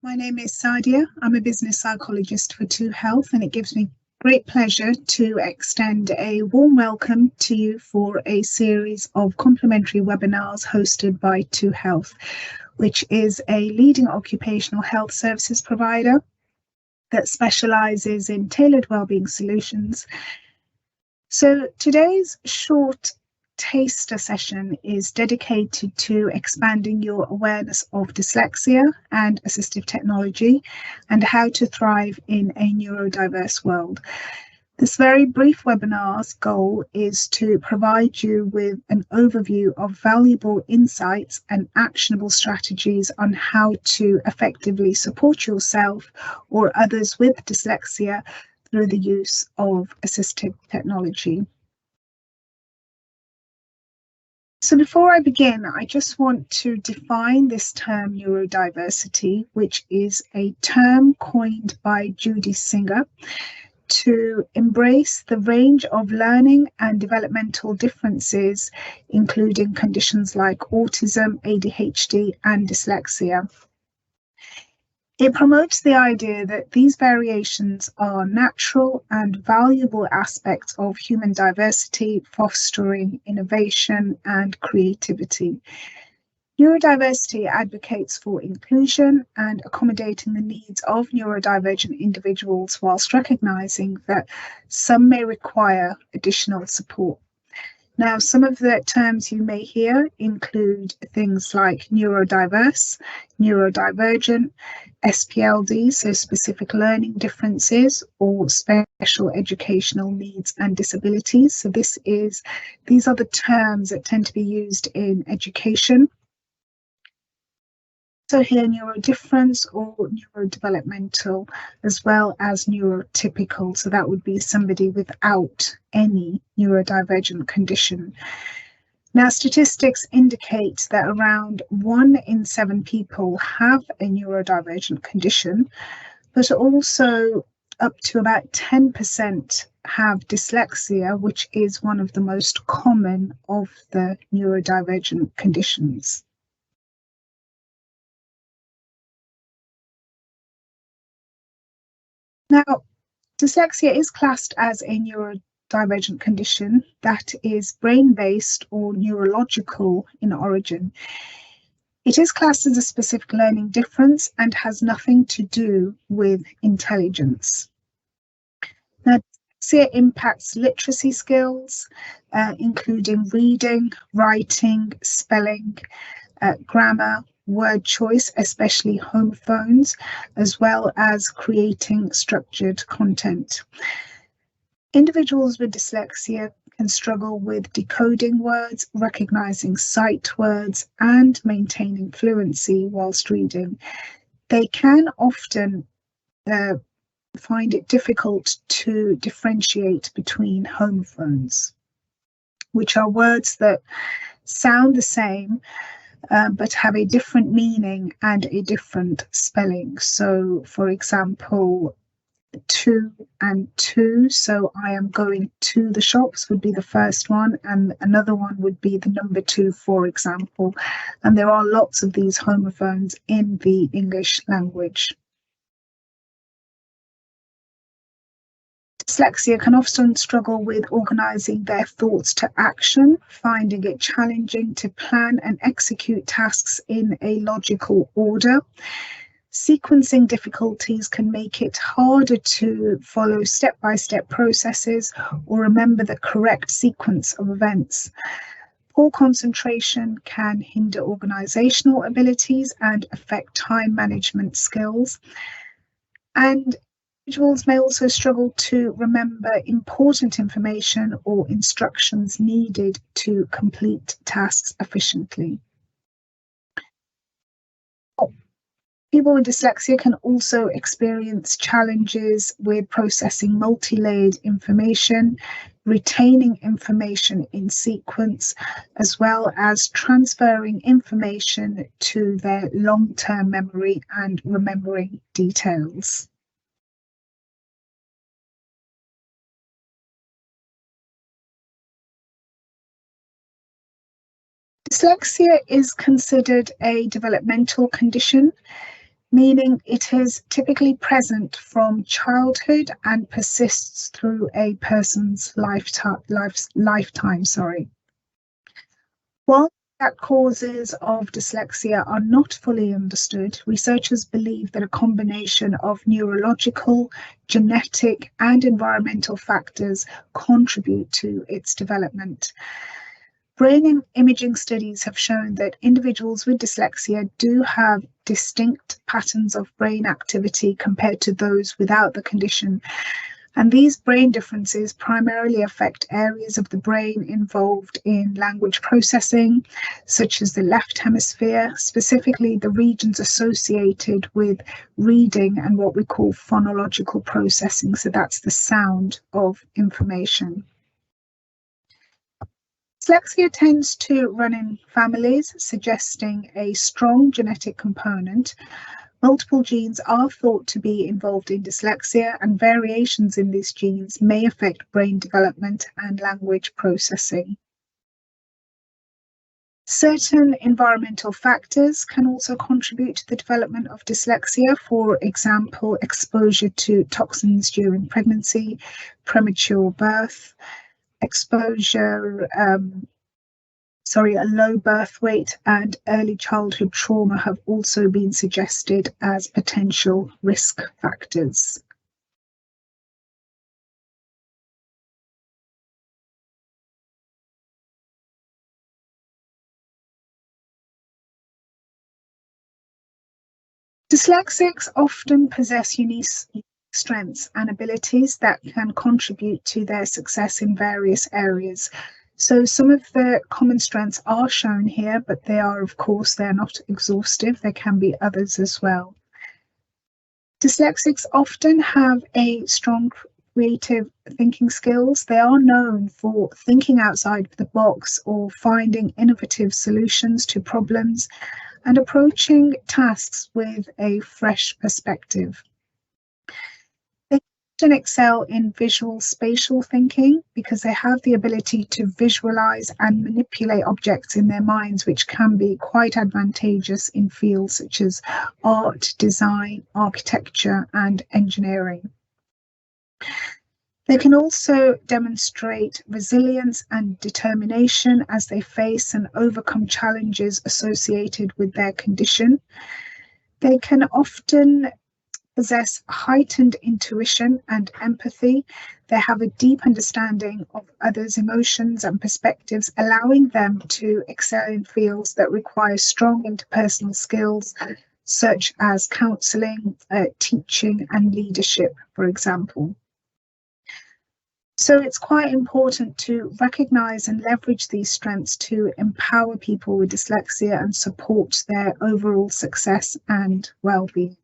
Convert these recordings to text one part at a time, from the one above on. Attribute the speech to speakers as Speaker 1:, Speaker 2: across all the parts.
Speaker 1: My name is Sadia. I'm a business psychologist for ToHealth, and it gives me great pleasure to extend a warm welcome to you for a series of complimentary webinars hosted by ToHealth, which is a leading occupational health services provider that specializes in tailored wellbeing solutions. So today's short taster session is dedicated to expanding your awareness of dyslexia and assistive technology and how to thrive in a neurodiverse world. This very brief webinar's goal is to provide you with an overview of valuable insights and actionable strategies on how to effectively support yourself or others with dyslexia through the use of assistive technology. So before I begin, I just want to define this term neurodiversity, which is a term coined by Judy Singer to embrace the range of learning and developmental differences, including conditions like autism, ADHD, and dyslexia. It promotes the idea that these variations are natural and valuable aspects of human diversity, fostering innovation and creativity. Neurodiversity advocates for inclusion and accommodating the needs of neurodivergent individuals, whilst recognizing that some may require additional support. Now, some of the terms you may hear include things like neurodiverse, neurodivergent, SPLD, so specific learning differences, or special educational needs and disabilities. So these are the terms that tend to be used in education. So here, neurodifference or neurodevelopmental, as well as neurotypical. So that would be somebody without any neurodivergent condition. Now, statistics indicate that around 1 in 7 people have a neurodivergent condition, but also up to about 10% have dyslexia, which is one of the most common of the neurodivergent conditions. Now, dyslexia is classed as a neurodivergent condition that is brain-based or neurological in origin. It is classed as a specific learning difference and has nothing to do with intelligence. Now, dyslexia impacts literacy skills, including reading, writing, spelling, grammar, word choice, especially homophones, as well as creating structured content. Individuals with dyslexia can struggle with decoding words, recognizing sight words, and maintaining fluency whilst reading. They can often find it difficult to differentiate between homophones, which are words that sound the same, but have a different meaning and a different spelling. So, for example, to and to. So I am going to the shops would be the first one, and another one would be the number 2, for example. And there are lots of these homophones in the English language. Dyslexia can often struggle with organising their thoughts to action, finding it challenging to plan and execute tasks in a logical order. Sequencing difficulties can make it harder to follow step-by-step processes or remember the correct sequence of events. Poor concentration can hinder organisational abilities and affect time management skills. And individuals may also struggle to remember important information or instructions needed to complete tasks efficiently. People with dyslexia can also experience challenges with processing multi-layered information, retaining information in sequence, as well as transferring information to their long-term memory and remembering details. Dyslexia is considered a developmental condition. meaning it is typically present from childhood and persists through a person's lifetime. While the causes of dyslexia are not fully understood, researchers believe that a combination of neurological, genetic, and environmental factors contribute to its development. Brain imaging studies have shown that individuals with dyslexia do have distinct patterns of brain activity compared to those without the condition. And these brain differences primarily affect areas of the brain involved in language processing, such as the left hemisphere, specifically the regions associated with reading and what we call phonological processing. So that's the sound of information. Dyslexia tends to run in families, suggesting a strong genetic component. Multiple genes are thought to be involved in dyslexia, and variations in these genes may affect brain development and language processing. Certain environmental factors can also contribute to the development of dyslexia. For example, exposure to toxins during pregnancy, premature birth, a low birth weight, and early childhood trauma have also been suggested as potential risk factors. Dyslexics often possess unique strengths and abilities that can contribute to their success in various areas. So some of the common strengths are shown here, but they are, of course, they're not exhaustive. There can be others as well. Dyslexics often have a strong creative thinking skills. They are known for thinking outside the box or finding innovative solutions to problems and approaching tasks with a fresh perspective. They often excel in visual spatial thinking because they have the ability to visualize and manipulate objects in their minds, which can be quite advantageous in fields such as art, design, architecture, and engineering. They can also demonstrate resilience and determination as they face and overcome challenges associated with their condition. They can often possess heightened intuition and empathy. They have a deep understanding of others' emotions and perspectives, allowing them to excel in fields that require strong interpersonal skills, such as counselling, teaching, and leadership, for example. So it's quite important to recognise and leverage these strengths to empower people with dyslexia and support their overall success and well-being.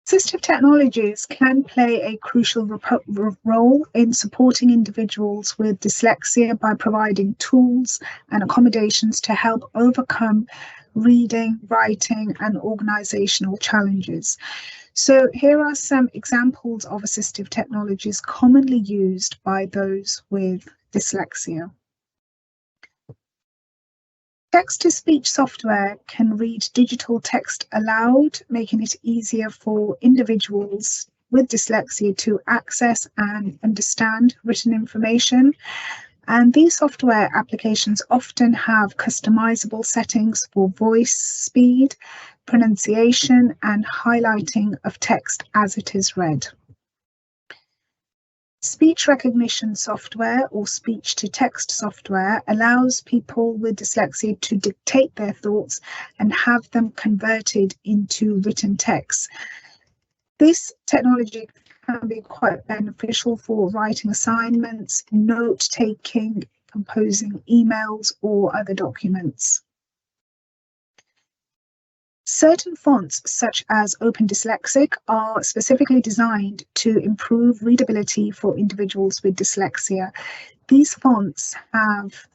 Speaker 1: Assistive technologies can play a crucial role in supporting individuals with dyslexia by providing tools and accommodations to help overcome reading, writing, and organisational challenges. So here are some examples of assistive technologies commonly used by those with dyslexia. Text-to-speech software can read digital text aloud, making it easier for individuals with dyslexia to access and understand written information. And these software applications often have customizable settings for voice speed, pronunciation, and highlighting of text as it is read. Speech recognition software or speech-to-text software allows people with dyslexia to dictate their thoughts and have them converted into written text. This technology can be quite beneficial for writing assignments, note-taking, composing emails, or other documents. Certain fonts, such as Open Dyslexic, are specifically designed to improve readability for individuals with dyslexia. These fonts have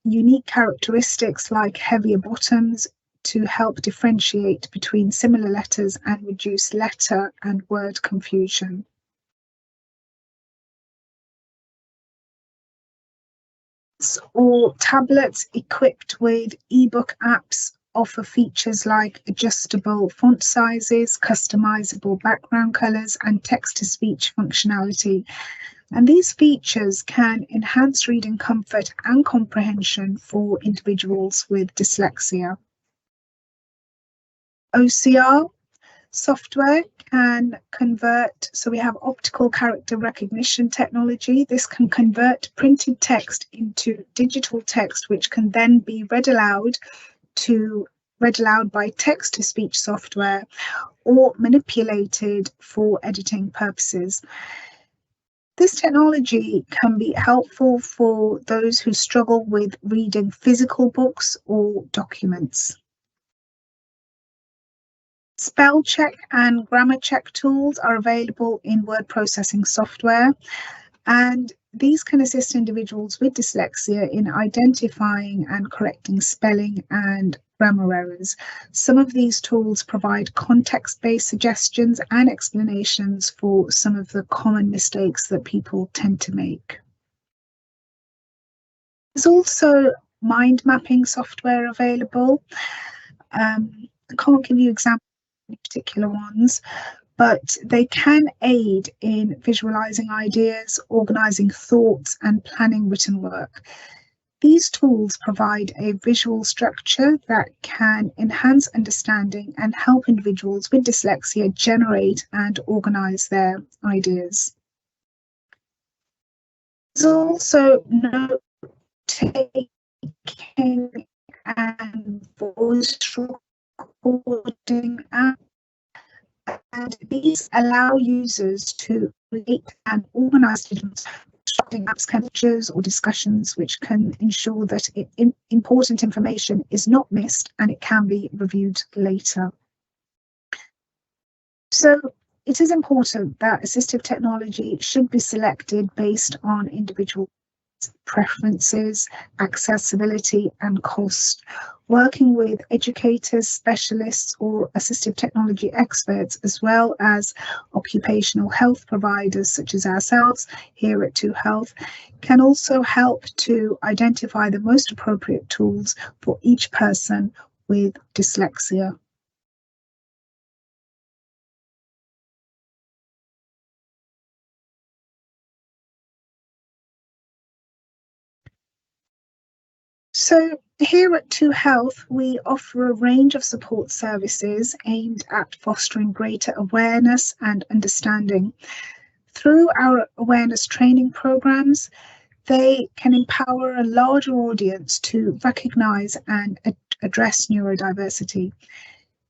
Speaker 1: unique characteristics like heavier bottoms to help differentiate between similar letters and reduce letter and word confusion. or tablets equipped with ebook apps offer features like adjustable font sizes, customizable background colors, and text-to-speech functionality. And these features can enhance reading comfort and comprehension for individuals with dyslexia. OCR software can convert, so we have optical character recognition technology. This can convert printed text into digital text, which can then be read aloud by text-to-speech software or manipulated for editing purposes. This technology can be helpful for those who struggle with reading physical books or documents. Spell check and grammar check tools are available in word processing software, and these can assist individuals with dyslexia in identifying and correcting spelling and grammar errors. Some of these tools provide context-based suggestions and explanations for some of the common mistakes that people tend to make. There's also mind mapping software available. I can't give you examples of particular ones, but they can aid in visualizing ideas, organizing thoughts, and planning written work. These tools provide a visual structure that can enhance understanding and help individuals with dyslexia generate and organize their ideas. There's also note-taking and voice recording apps, and these allow users to create and organize statements, constructing apps, captures or discussions, which can ensure that important information is not missed and it can be reviewed later. So it is important that assistive technology should be selected based on individual preferences, accessibility, and cost. Working with educators, specialists, or assistive technology experts, as well as occupational health providers such as ourselves here at ToHealth, can also help to identify the most appropriate tools for each person with dyslexia. So here at ToHealth, we offer a range of support services aimed at fostering greater awareness and understanding. Through our awareness training programs, they can empower a larger audience to recognise and address neurodiversity.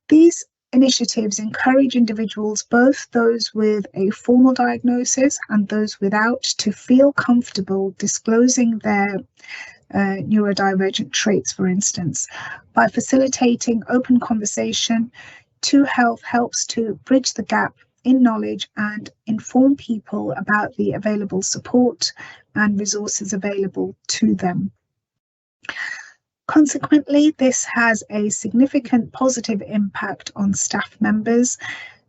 Speaker 1: These initiatives encourage individuals, both those with a formal diagnosis and those without, to feel comfortable disclosing their neurodivergent traits, for instance. By facilitating open conversation, ToHealth helps to bridge the gap in knowledge and inform people about the available support and resources available to them. Consequently, this has a significant positive impact on staff members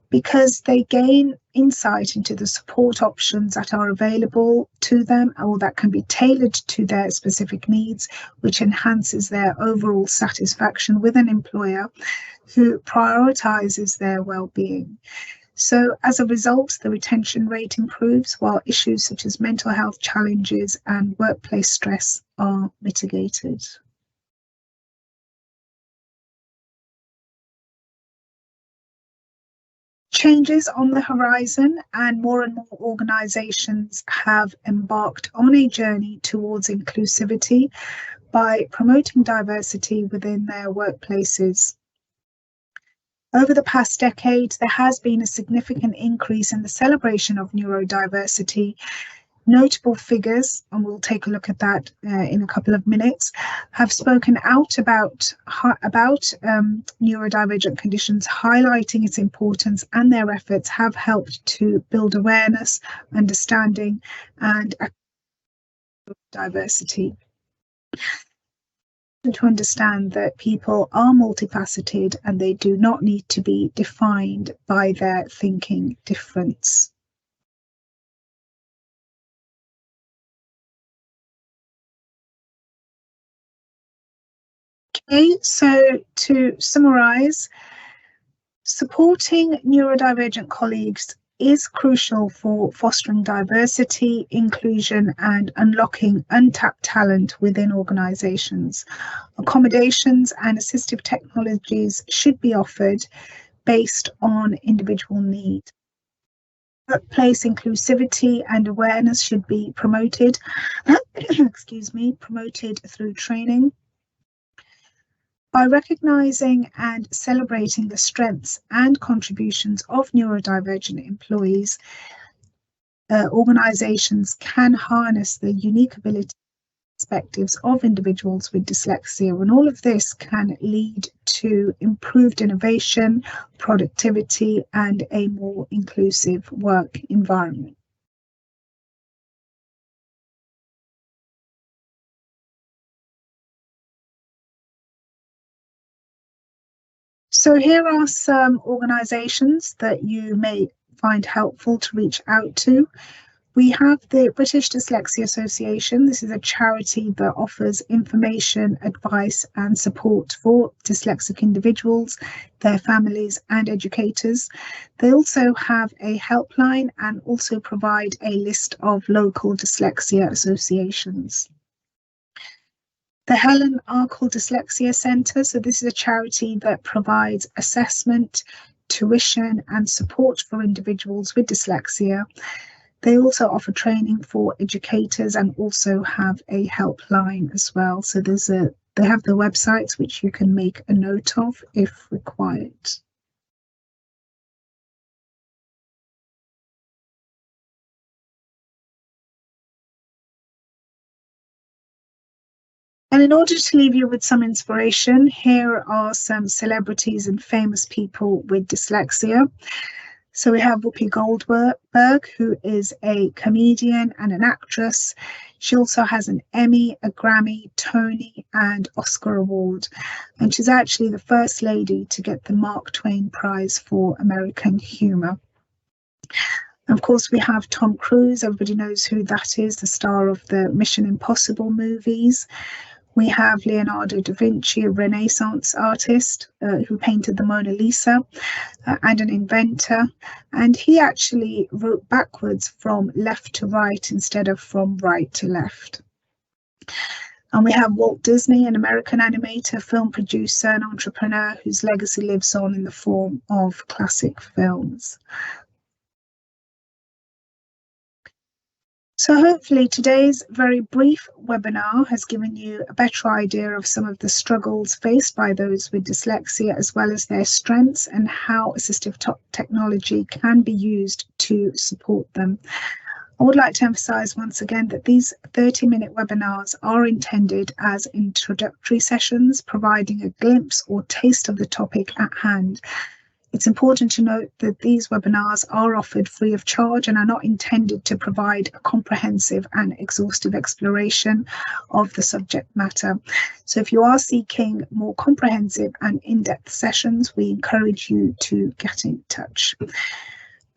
Speaker 1: because they gain insight into the support options that are available to them or that can be tailored to their specific needs, which enhances their overall satisfaction with an employer who prioritises their well-being. So as a result, the retention rate improves while issues such as mental health challenges and workplace stress are mitigated. Changes on the horizon, and more organisations have embarked on a journey towards inclusivity by promoting diversity within their workplaces. Over the past decade, there has been a significant increase in the celebration of neurodiversity. Notable figures, and we'll take a look at that in a couple of minutes, have spoken out about neurodivergent conditions, highlighting its importance, and their efforts have helped to build awareness, understanding, and diversity. To understand that people are multifaceted and they do not need to be defined by their thinking difference. Okay, so to summarize, supporting neurodivergent colleagues is crucial for fostering diversity, inclusion, and unlocking untapped talent within organizations. Accommodations and assistive technologies should be offered based on individual need. Workplace inclusivity and awareness should be promoted, promoted through training. By recognizing and celebrating the strengths and contributions of neurodivergent employees, organizations can harness the unique ability perspectives of individuals with dyslexia, and all of this can lead to improved innovation, productivity, and a more inclusive work environment. So here are some organisations that you may find helpful to reach out to. We have the British Dyslexia Association. This is a charity that offers information, advice and support for dyslexic individuals, their families and educators. They also have a helpline and also provide a list of local dyslexia associations. The Helen Arkle Dyslexia Centre, so this is a charity that provides assessment, tuition and support for individuals with dyslexia. They also offer training for educators and also have a helpline as well. So they have the websites which you can make a note of if required. And in order to leave you with some inspiration, here are some celebrities and famous people with dyslexia. So we have Whoopi Goldberg, who is a comedian and an actress. She also has an Emmy, a Grammy, Tony, and Oscar award. And she's actually the first lady to get the Mark Twain Prize for American Humor. Of course, we have Tom Cruise. Everybody knows who that is, the star of the Mission Impossible movies. We have Leonardo da Vinci, a Renaissance artist who painted the Mona Lisa, and an inventor. And he actually wrote backwards from left to right instead of from right to left. And we have Walt Disney, an American animator, film producer, and entrepreneur whose legacy lives on in the form of classic films. So hopefully today's very brief webinar has given you a better idea of some of the struggles faced by those with dyslexia, as well as their strengths and how assistive technology can be used to support them. I would like to emphasize once again that these 30-minute webinars are intended as introductory sessions, providing a glimpse or taste of the topic at hand. It's important to note that these webinars are offered free of charge and are not intended to provide a comprehensive and exhaustive exploration of the subject matter. So if you are seeking more comprehensive and in-depth sessions, we encourage you to get in touch.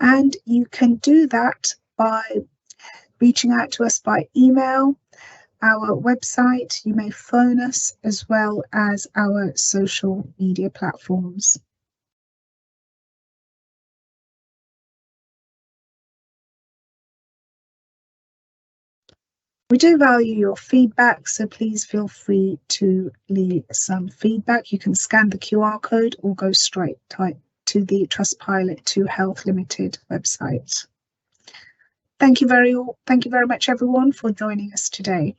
Speaker 1: And you can do that by reaching out to us by email, our website, you may phone us, as well as our social media platforms. We do value your feedback, so please feel free to leave some feedback. You can scan the QR code or go straight to the Trustpilot ToHealth Limited website. Thank you very much, everyone, for joining us today.